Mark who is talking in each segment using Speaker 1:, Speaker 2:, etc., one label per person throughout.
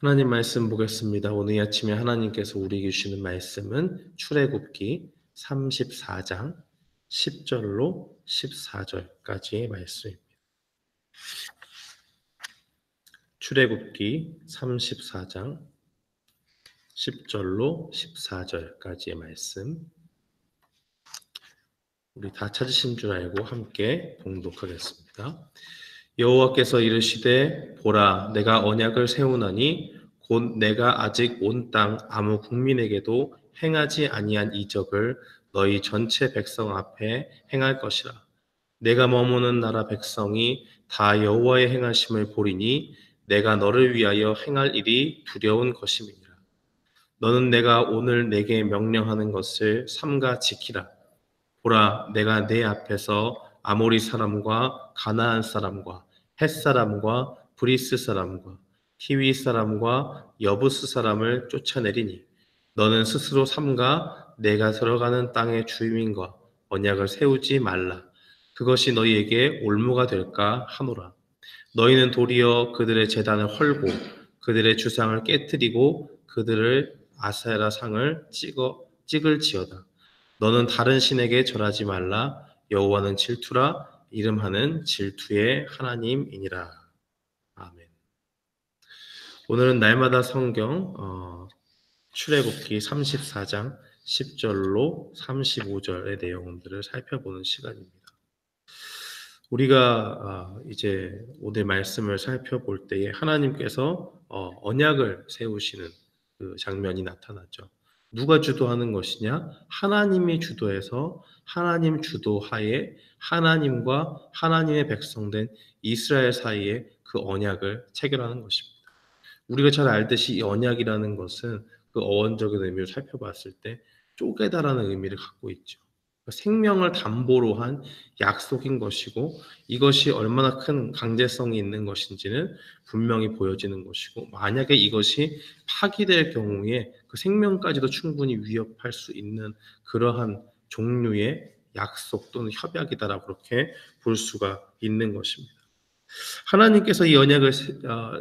Speaker 1: 하나님 말씀 보겠습니다. 오늘 이 아침에 하나님께서 우리에게 주시는 말씀은 출애굽기 34장 10절로 14절까지의 말씀입니다. 출애굽기 34장 10절로 14절까지의 말씀. 우리 다 찾으신 줄 알고 함께 봉독하겠습니다. 여호와께서 이르시되 보라 내가 언약을 세우나니 곧 내가 아직 온 땅 아무 국민에게도 행하지 아니한 이적을 너희 전체 백성 앞에 행할 것이라. 내가 머무는 나라 백성이 다 여호와의 행하심을 보리니 내가 너를 위하여 행할 일이 두려운 것임이니라. 너는 내가 오늘 내게 명령하는 것을 삼가 지키라. 보라, 내가 내 앞에서 아모리 사람과 가나안 사람과 헷 사람과 브리스 사람과 히위 사람과 여부스 사람을 쫓아내리니 너는 스스로 삼가 내가 들어가는 땅의 주민과 언약을 세우지 말라. 그것이 너희에게 올무가 될까 하노라. 너희는 도리어 그들의 제단을 헐고 그들의 주상을 깨뜨리고 그들을 아세라 상을 찍을지어다. 너는 다른 신에게 절하지 말라. 여호와는 질투라. 이름하는 질투의 하나님이니라. 아멘. 오늘은 날마다 성경 출애굽기 34장 10절로 35절의 내용들을 살펴보는 시간입니다. 우리가 이제 오늘 말씀을 살펴볼 때에 하나님께서 언약을 세우시는 그 장면이 나타났죠. 누가 주도하는 것이냐? 하나님이 주도해서 하나님 주도하에 하나님과 하나님의 백성된 이스라엘 사이에 그 언약을 체결하는 것입니다. 우리가 잘 알듯이 이 언약이라는 것은 그 어원적인 의미를 살펴봤을 때 쪼개다라는 의미를 갖고 있죠. 생명을 담보로 한 약속인 것이고 이것이 얼마나 큰 강제성이 있는 것인지는 분명히 보여지는 것이고 만약에 이것이 파기될 경우에 그 생명까지도 충분히 위협할 수 있는 그러한 종류의 약속 또는 협약이다라고 그렇게 볼 수가 있는 것입니다. 하나님께서 이 언약을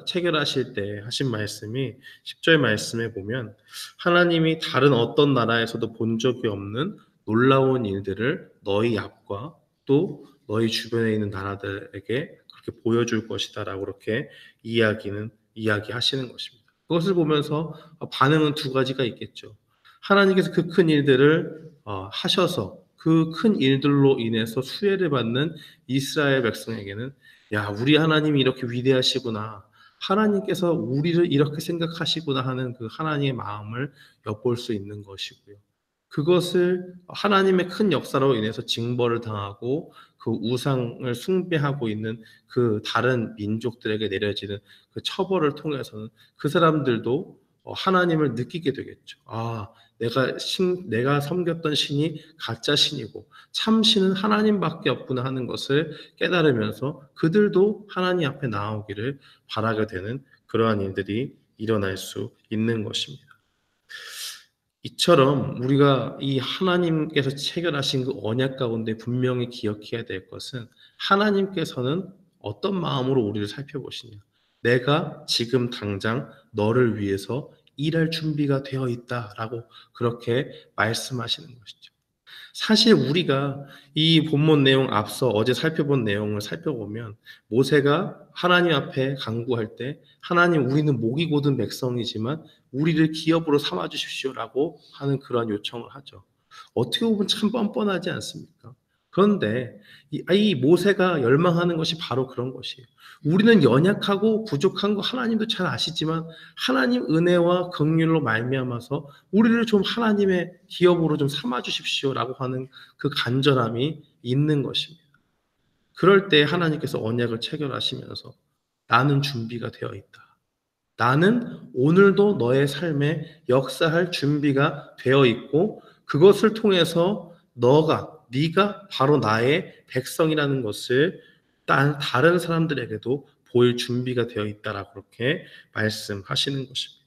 Speaker 1: 체결하실 때 하신 말씀이 10절 말씀에 보면 하나님이 다른 어떤 나라에서도 본 적이 없는 놀라운 일들을 너희 앞과 또 너희 주변에 있는 나라들에게 그렇게 보여줄 것이다라고 그렇게 이야기하시는 것입니다. 그것을 보면서 반응은 두 가지가 있겠죠. 하나님께서 그 큰 일들을 하셔서 그 큰 일들로 인해서 수혜를 받는 이스라엘 백성에게는 야, 우리 하나님이 이렇게 위대하시구나. 하나님께서 우리를 이렇게 생각하시구나 하는 그 하나님의 마음을 엿볼 수 있는 것이고요. 그것을 하나님의 큰 역사로 인해서 징벌을 당하고 그 우상을 숭배하고 있는 그 다른 민족들에게 내려지는 그 처벌을 통해서는 그 사람들도 하나님을 느끼게 되겠죠. 아, 내가 섬겼던 신이 가짜 신이고 참 신은 하나님밖에 없구나 하는 것을 깨달으면서 그들도 하나님 앞에 나오기를 바라게 되는 그러한 일들이 일어날 수 있는 것입니다. 이처럼 우리가 이 하나님께서 체결하신 그 언약 가운데 분명히 기억해야 될 것은 하나님께서는 어떤 마음으로 우리를 살펴보시냐. 내가 지금 당장 너를 위해서 일할 준비가 되어 있다라고 그렇게 말씀하시는 것이죠. 사실 우리가 이 본문 내용 앞서 어제 살펴본 내용을 살펴보면 모세가 하나님 앞에 간구할 때 하나님 우리는 목이 곧은 백성이지만 우리를 기업으로 삼아 주십시오라고 하는 그러한 요청을 하죠. 어떻게 보면 참 뻔뻔하지 않습니까? 그런데 이 모세가 열망하는 것이 바로 그런 것이에요. 우리는 연약하고 부족한 거 하나님도 잘 아시지만 하나님 은혜와 긍휼로 말미암아서 우리를 좀 하나님의 기업으로 좀 삼아 주십시오라고 하는 그 간절함이 있는 것입니다. 그럴 때 하나님께서 언약을 체결하시면서 나는 준비가 되어 있다. 나는 오늘도 너의 삶에 역사할 준비가 되어 있고 그것을 통해서 네가 바로 나의 백성이라는 것을 다른 사람들에게도 보일 준비가 되어 있다라고 그렇게 말씀하시는 것입니다.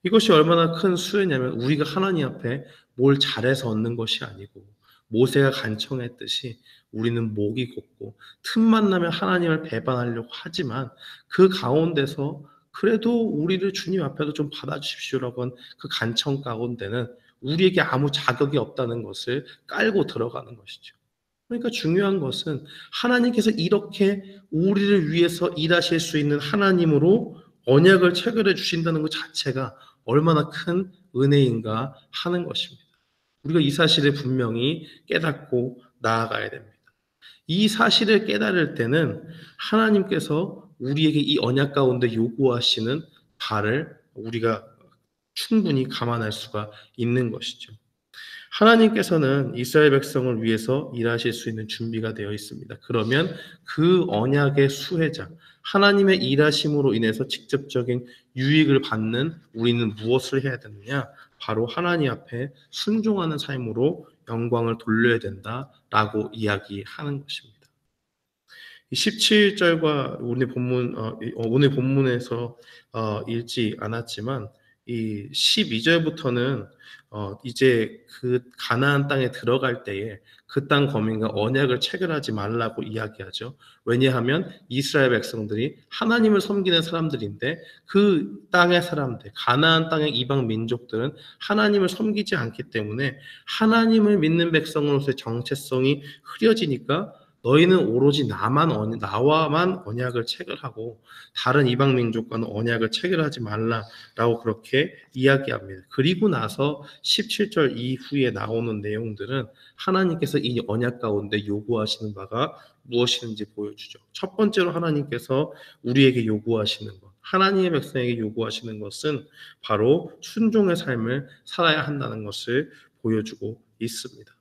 Speaker 1: 이것이 얼마나 큰 수혜냐면 우리가 하나님 앞에 뭘 잘해서 얻는 것이 아니고 모세가 간청했듯이 우리는 목이 곧고 틈만 나면 하나님을 배반하려고 하지만 그 가운데서 그래도 우리를 주님 앞에서 좀 받아주십시오라고 한 그 간청 가운데는 우리에게 아무 자격이 없다는 것을 깔고 들어가는 것이죠. 그러니까 중요한 것은 하나님께서 이렇게 우리를 위해서 일하실 수 있는 하나님으로 언약을 체결해 주신다는 것 자체가 얼마나 큰 은혜인가 하는 것입니다. 우리가 이 사실을 분명히 깨닫고 나아가야 됩니다. 이 사실을 깨달을 때는 하나님께서 우리에게 이 언약 가운데 요구하시는 바를 우리가 충분히 감안할 수가 있는 것이죠. 하나님께서는 이스라엘 백성을 위해서 일하실 수 있는 준비가 되어 있습니다. 그러면 그 언약의 수혜자, 하나님의 일하심으로 인해서 직접적인 유익을 받는 우리는 무엇을 해야 되느냐? 바로 하나님 앞에 순종하는 삶으로 영광을 돌려야 된다라고 이야기하는 것입니다. 17절과 오늘 본문에서 읽지 않았지만 이 12절부터는 이제 그 가나안 땅에 들어갈 때에 그 땅 거민과 언약을 체결하지 말라고 이야기하죠. 왜냐하면 이스라엘 백성들이 하나님을 섬기는 사람들인데 그 땅의 사람들, 가나안 땅의 이방 민족들은 하나님을 섬기지 않기 때문에 하나님을 믿는 백성으로서의 정체성이 흐려지니까 너희는 오로지 나와만 언약을 체결하고 다른 이방 민족과는 언약을 체결하지 말라라고 그렇게 이야기합니다. 그리고 나서 17절 이후에 나오는 내용들은 하나님께서 이 언약 가운데 요구하시는 바가 무엇인지 보여주죠. 첫 번째로 하나님께서 우리에게 요구하시는 것, 하나님의 백성에게 요구하시는 것은 바로 순종의 삶을 살아야 한다는 것을 보여주고 있습니다.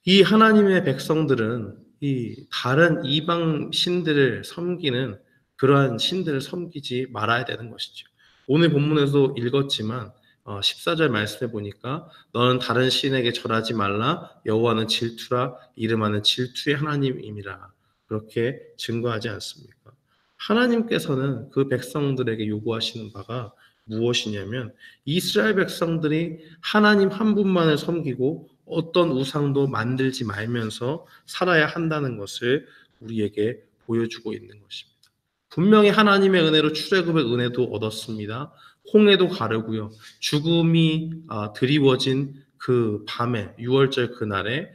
Speaker 1: 이 하나님의 백성들은 이 다른 이방 신들을 섬기는 그러한 신들을 섬기지 말아야 되는 것이죠. 오늘 본문에서 읽었지만 14절 말씀해 보니까 너는 다른 신에게 절하지 말라 여호와는 질투라 이름하는 질투의 하나님임이라 그렇게 증거하지 않습니까? 하나님께서는 그 백성들에게 요구하시는 바가 무엇이냐면 이스라엘 백성들이 하나님 한 분만을 섬기고 어떤 우상도 만들지 말면서 살아야 한다는 것을 우리에게 보여주고 있는 것입니다. 분명히 하나님의 은혜로 출애굽의 은혜도 얻었습니다. 홍해도 가르고요. 죽음이 드리워진 그 밤에 6월절 그날에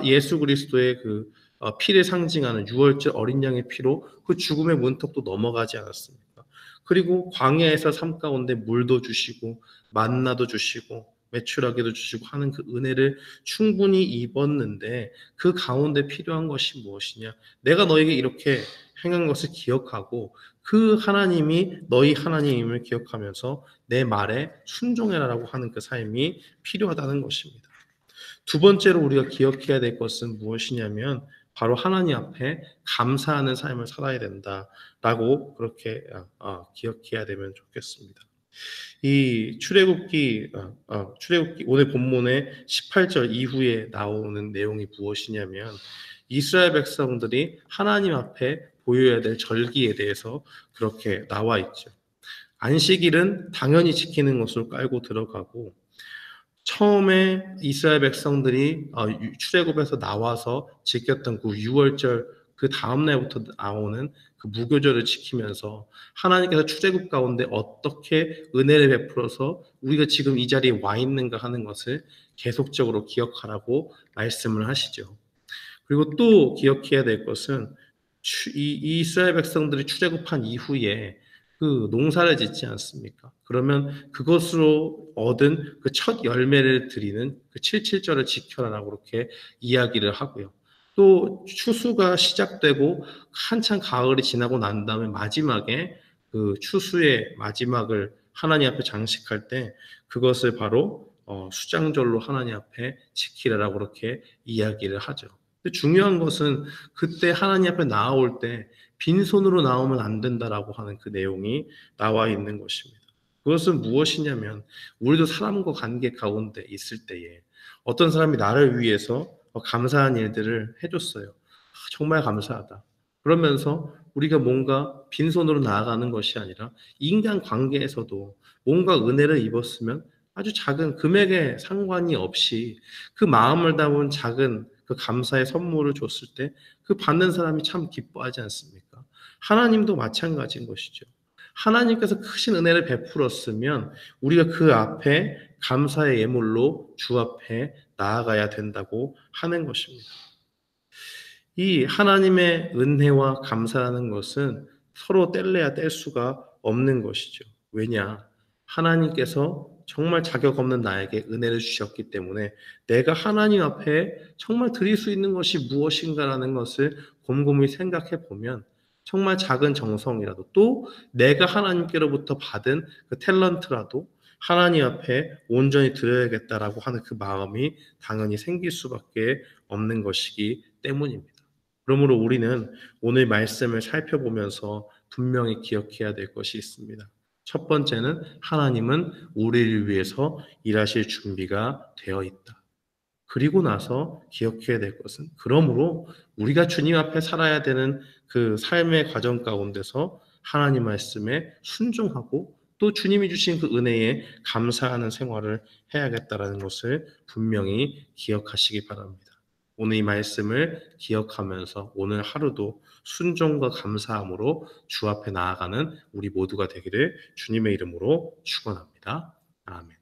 Speaker 1: 예수 그리스도의 그 피를 상징하는 6월절 어린 양의 피로 그 죽음의 문턱도 넘어가지 않았습니까? 그리고 광야에서 삶 가운데 물도 주시고 만나도 주시고 매출하게도 주시고 하는 그 은혜를 충분히 입었는데 그 가운데 필요한 것이 무엇이냐? 내가 너에게 이렇게 행한 것을 기억하고 그 하나님이 너희 하나님임을 기억하면서 내 말에 순종해라라고 하는 그 삶이 필요하다는 것입니다. 두 번째로 우리가 기억해야 될 것은 무엇이냐면 바로 하나님 앞에 감사하는 삶을 살아야 된다라고 그렇게 기억해야 되면 좋겠습니다. 이 출애굽기 오늘 본문의 18절 이후에 나오는 내용이 무엇이냐면 이스라엘 백성들이 하나님 앞에 보여야 될 절기에 대해서 그렇게 나와 있죠. 안식일은 당연히 지키는 것으로 깔고 들어가고 처음에 이스라엘 백성들이 출애굽에서 나와서 지켰던 그 6월절 그 다음 날부터 나오는 그 무교절을 지키면서 하나님께서 출애굽 가운데 어떻게 은혜를 베풀어서 우리가 지금 이 자리에 와 있는가 하는 것을 계속적으로 기억하라고 말씀을 하시죠. 그리고 또 기억해야 될 것은 이 이스라엘 백성들이 출애굽한 이후에 그 농사를 짓지 않습니까? 그러면 그것으로 얻은 그 첫 열매를 드리는 그 77절을 지켜라라고 그렇게 이야기를 하고요. 또 추수가 시작되고 한참 가을이 지나고 난 다음에 마지막에 그 추수의 마지막을 하나님 앞에 장식할 때 그것을 바로 수장절로 하나님 앞에 지키라라고 그렇게 이야기를 하죠. 근데 중요한 것은 그때 하나님 앞에 나아올 때 빈손으로 나오면 안 된다라고 하는 그 내용이 나와 있는 것입니다. 그것은 무엇이냐면 우리도 사람과 관계 가운데 있을 때에 어떤 사람이 나를 위해서 감사한 일들을 해줬어요. 정말 감사하다. 그러면서 우리가 뭔가 빈손으로 나아가는 것이 아니라 인간 관계에서도 뭔가 은혜를 입었으면 아주 작은 금액에 상관이 없이 그 마음을 담은 작은 그 감사의 선물을 줬을 때 그 받는 사람이 참 기뻐하지 않습니까? 하나님도 마찬가지인 것이죠. 하나님께서 크신 은혜를 베풀었으면 우리가 그 앞에 감사의 예물로 주 앞에 나아가야 된다고 하는 것입니다. 이 하나님의 은혜와 감사하는 것은 서로 뗄래야 뗄 수가 없는 것이죠. 왜냐? 하나님께서 정말 자격 없는 나에게 은혜를 주셨기 때문에 내가 하나님 앞에 정말 드릴 수 있는 것이 무엇인가라는 것을 곰곰이 생각해 보면 정말 작은 정성이라도 또 내가 하나님께로부터 받은 그 탤런트라도 하나님 앞에 온전히 드려야겠다라고 하는 그 마음이 당연히 생길 수밖에 없는 것이기 때문입니다. 그러므로 우리는 오늘 말씀을 살펴보면서 분명히 기억해야 될 것이 있습니다. 첫 번째는 하나님은 우리를 위해서 일하실 준비가 되어 있다. 그리고 나서 기억해야 될 것은 그러므로 우리가 주님 앞에 살아야 되는 그 삶의 과정 가운데서 하나님 말씀에 순종하고 또 주님이 주신 그 은혜에 감사하는 생활을 해야겠다라는 것을 분명히 기억하시기 바랍니다. 오늘 이 말씀을 기억하면서 오늘 하루도 순종과 감사함으로 주 앞에 나아가는 우리 모두가 되기를 주님의 이름으로 축원합니다. 아멘.